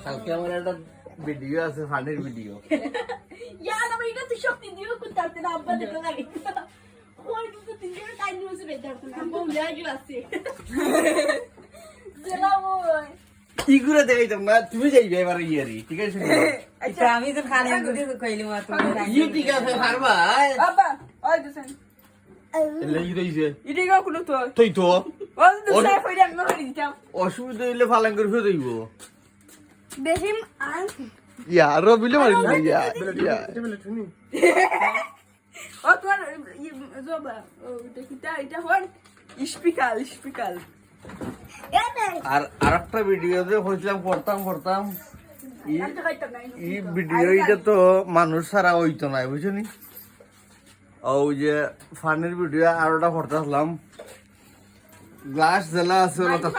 কালকে আমার একটা ভিডিও আছে ফানের ভিডিও কি করে দেখাইতাম না তুমি যাইবে এবার ইয়ারি ঠিক আছে আচ্ছা আমি তো খানে গুদি কইলি মা তুমি ইউ ঠিক আছে পারবা বাবা ওই দুসেন এলে কি রইছে ইডি গো কুলো তো তুই তো ওই দুসে ফইরা আমি করি দিতাম অসুবিধা হইলে ফালাং করে ফেলে দিব বেশি আর ইয়ারো বিলে মারি ইয়া ও তোর জবা ও এটা এটা হন স্পিকাল আর আরেকটা ভিডিওতে হইছিলাম পড়তাম এই ভিডিও এটা তো মানুষ ছাড়া হইতো না বুঝছনি ওই যে ফানের ভিডিও আরোটা পড়তাম গ্লাস জেলা আছে ওটা